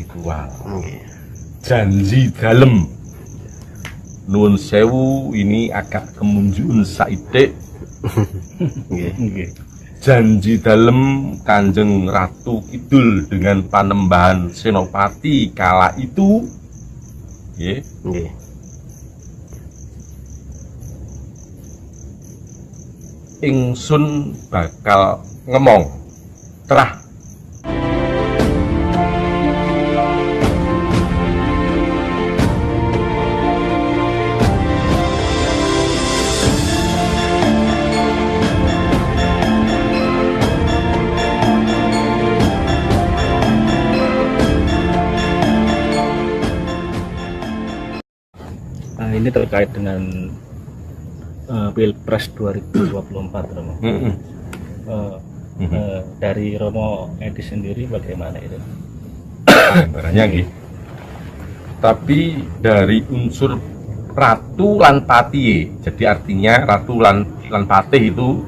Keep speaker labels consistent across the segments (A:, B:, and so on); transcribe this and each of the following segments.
A: spiritual. Janji dalem. Nuwun sewu, ini agak kemunjun saidik. Janji dalem Kanjeng Ratu Kidul dengan Panembahan Senopati kala itu. Ingsun bakal ngemong terah.
B: Nah, ini terkait dengan Pilpres 2024, Romo. Dari Romo Edi sendiri bagaimana itu?
A: Sebenarnya gitu. Tapi dari unsur ratu lan pati, jadi artinya ratu lan patih itu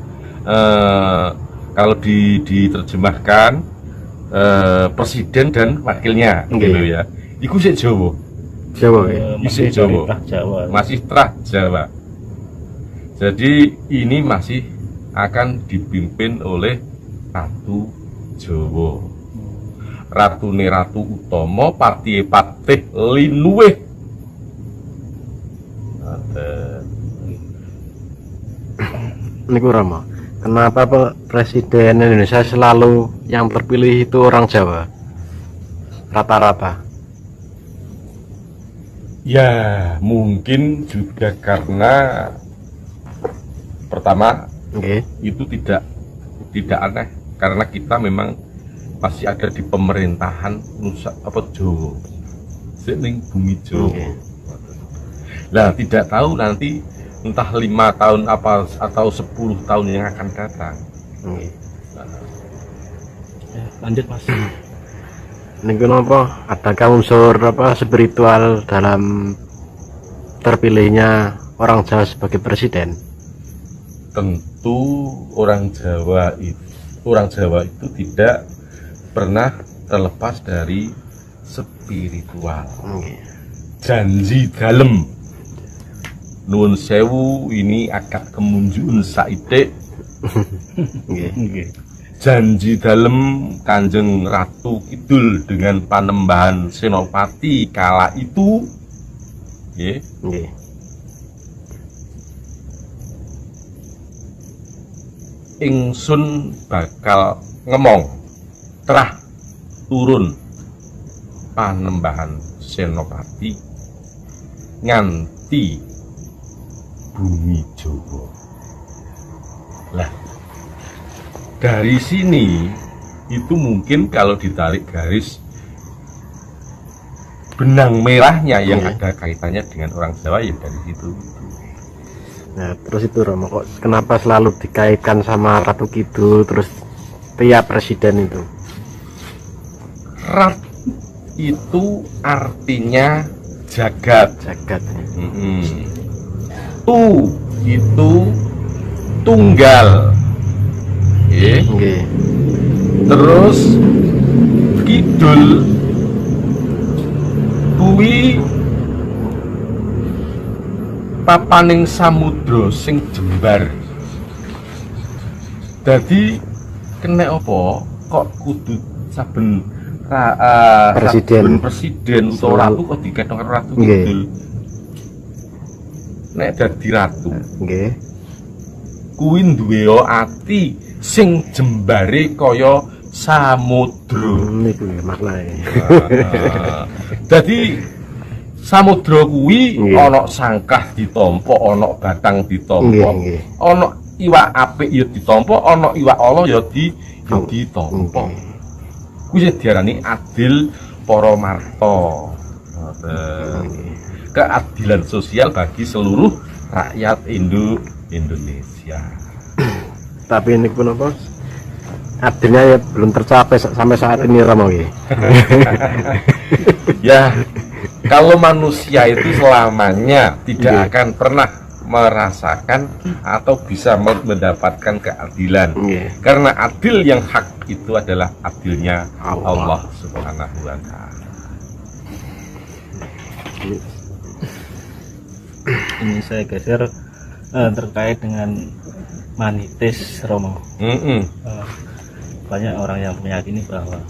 A: kalau diterjemahkan presiden dan wakilnya, gitu ya. Iku sik Jawa.
B: Masih
A: Jawa.
B: Jawa.
A: Masih trah Jawa. Jadi ini masih akan dipimpin oleh Ratu Jawa. Ratune Ratu Utama Patihe Patih Linuwih.
C: Niku Rama, kenapa Presiden Indonesia selalu yang terpilih itu orang Jawa? Rata-rata.
A: Ya, mungkin juga karena pertama itu tidak aneh karena kita memang masih ada di pemerintahan Nusa Jawa, ning bumi Jawa. Nah, tidak tahu nanti entah 5 tahun atau 10 tahun yang akan datang.
B: Lanjut Mas.
C: Niku napa? Adakah unsur spiritual dalam terpilihnya orang Jawa sebagai presiden?
A: Tentu orang Jawa itu tidak pernah terlepas dari spiritual. Janji dalem. Nuwun sewu, ini agak kemunjun saidik. Janji dalem Kanjeng Ratu Kidul dengan Panembahan Senopati kala itu. Ingsun bakal ngemong terah turun Panembahan Senopati nganti bumi Jawa. Lah, dari sini itu mungkin kalau ditarik garis benang merahnya yang ada kaitannya dengan orang Jawa ya dari situ.
C: Nah, terus itu Romo, kok kenapa selalu dikaitkan sama Ratu Kidul terus tiap presiden itu?
A: Rat itu artinya jagat. Tu itu tunggal. Terus kidul kuwi papaning samudra sing jembar. Dadi kena apa kok kudu saben presiden utawa ratu kok diketong Ratu Kidul. Nek dadi ratu kuwi duwe ati sing jembare kaya samudra.
C: Niku ya maknane.
A: Dadi samudra kuwi ana sangkah ditampa, ana batang ditampa, ana iwak apik ya ditampa, ana iwak ala ya ditampa. Kuwi diarani adil para marta. Keadilan sosial bagi seluruh rakyat Indonesia.
C: Tapi ini pun apa? Adilnya ya belum tercapai sampai saat ini Romo.
A: Ya, kalau manusia itu selamanya tidak akan pernah merasakan atau bisa mendapatkan keadilan. Karena adil yang hak itu adalah adilnya Allah Subhanahu wa Ta'ala.
B: Ini saya geser terkait dengan manitis Romo. Banyak orang yang meyakini bahwa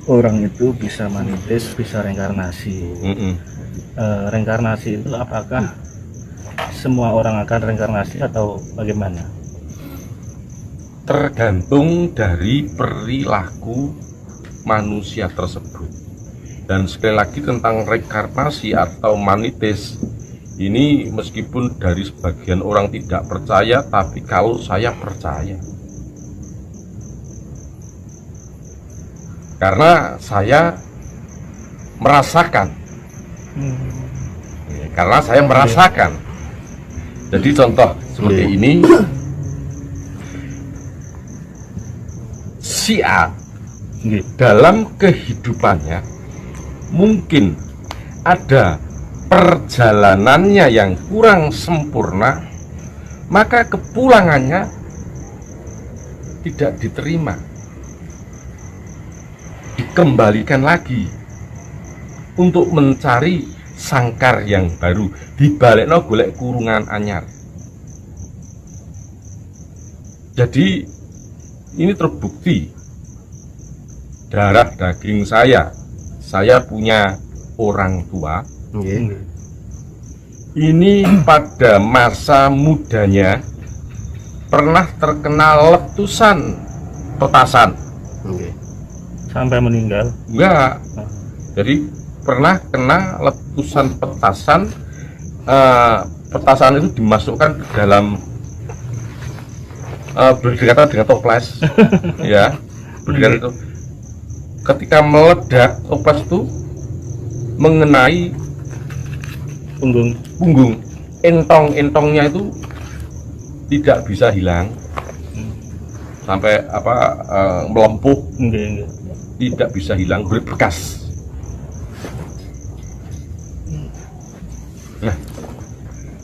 B: orang itu bisa manitis, bisa reinkarnasi. Reinkarnasi itu apakah semua orang akan reinkarnasi atau bagaimana?
A: Tergantung dari perilaku manusia tersebut. Dan sekali lagi tentang reinkarnasi atau manitis ini, meskipun dari sebagian orang tidak percaya, tapi kalau saya percaya, karena saya merasakan. Karena saya merasakan. Jadi contoh seperti ini, si A dalam kehidupannya mungkin ada perjalanannya yang kurang sempurna, maka kepulangannya tidak diterima, dikembalikan lagi untuk mencari sangkar yang baru, dibalekno golek kurungan anyar. Jadi ini terbukti darah daging saya punya orang tua. Ini pada masa mudanya pernah terkena letusan petasan.
B: Sampai meninggal?
A: Enggak. Jadi pernah kena letusan petasan. Petasan itu dimasukkan ke dalam berdekatan dengan toples. Ya, berdekatan itu. Ketika meledak, toples itu mengenai punggung, entongnya itu tidak bisa hilang sampai melempuh, tidak bisa hilang, berbekas. Nah,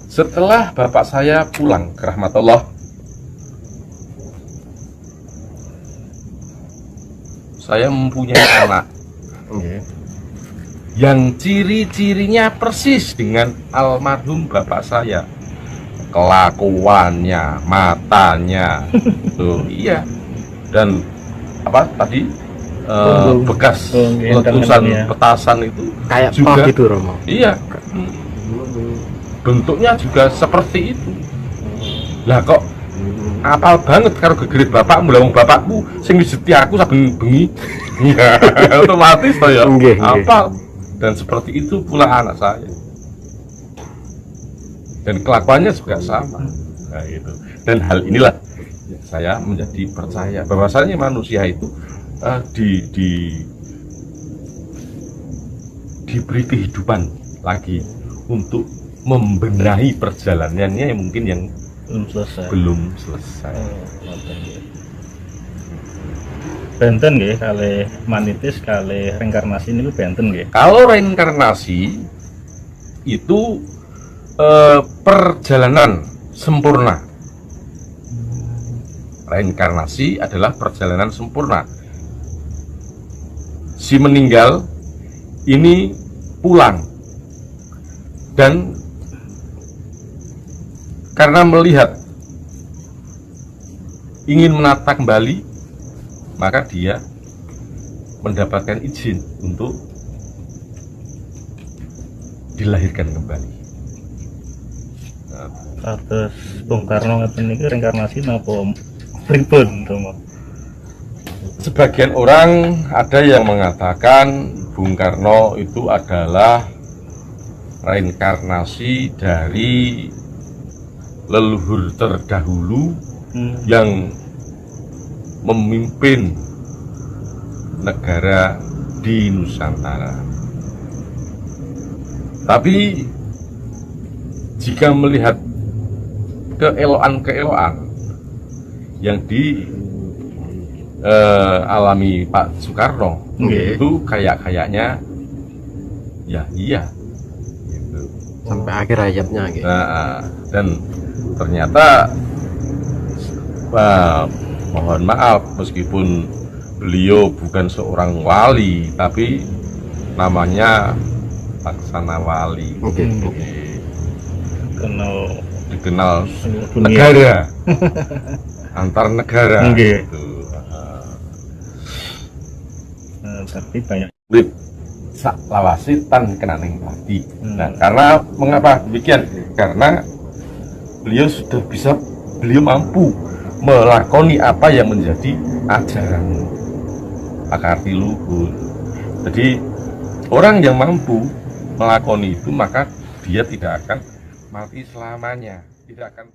A: setelah bapak saya pulang ke rahmatullah, saya mempunyai anak yang ciri-cirinya persis dengan almarhum bapak saya, kelakuannya, matanya, tuh iya, dan apa tadi bekas letusan petasan itu
C: kayak
A: juga
C: gitu Romo.
A: Iya, bentuknya juga seperti itu. Lah kok apal banget karo gegerit bapakmu, lah wong bapakku sing wijeti aku saben bengi. Ya, otomatis to ya. Apal. Dan seperti itu pula anak saya. Dan kelakuannya juga sama. Nah, itu. Dan hal inilah saya menjadi percaya bahwasanya manusia itu diberi kehidupan lagi untuk membenahi perjalanannya yang mungkin yang belum selesai.
B: Benten nggih kali manitis kali reinkarnasi ini benten nggih.
A: Kalau reinkarnasi itu perjalanan sempurna. Reinkarnasi adalah perjalanan sempurna. Si meninggal ini pulang, dan karena melihat ingin menata kembali, maka dia mendapatkan izin untuk dilahirkan kembali.
B: Terus Bung Karno ngeten niki reinkarnasi napa pripun Romo?
A: Sebagian orang ada yang mengatakan Bung Karno itu adalah reinkarnasi dari leluhur terdahulu yang memimpin negara di Nusantara. Tapi jika melihat keelokan-keelokan yang dialami Pak Soekarno, itu kayaknya ya iya gitu.
C: Sampai akhir hayatnya gitu.
A: Nah, dan ternyata mohon maaf, meskipun beliau bukan seorang wali, tapi namanya Laksana Wali.
C: Oke.
B: Kenal
A: Dikenal
B: seluruh dunia.
A: negara antar negara
B: Oke.
A: gitu.
B: Tapi banyak
A: Lip sak lawase tan kenaning pati.
B: Hmm.
A: Nah, karena mengapa demikian? Karena beliau mampu melakoni apa yang menjadi ajaran Akarti luhur. Jadi orang yang mampu melakoni itu maka dia tidak akan mati selamanya, tidak akan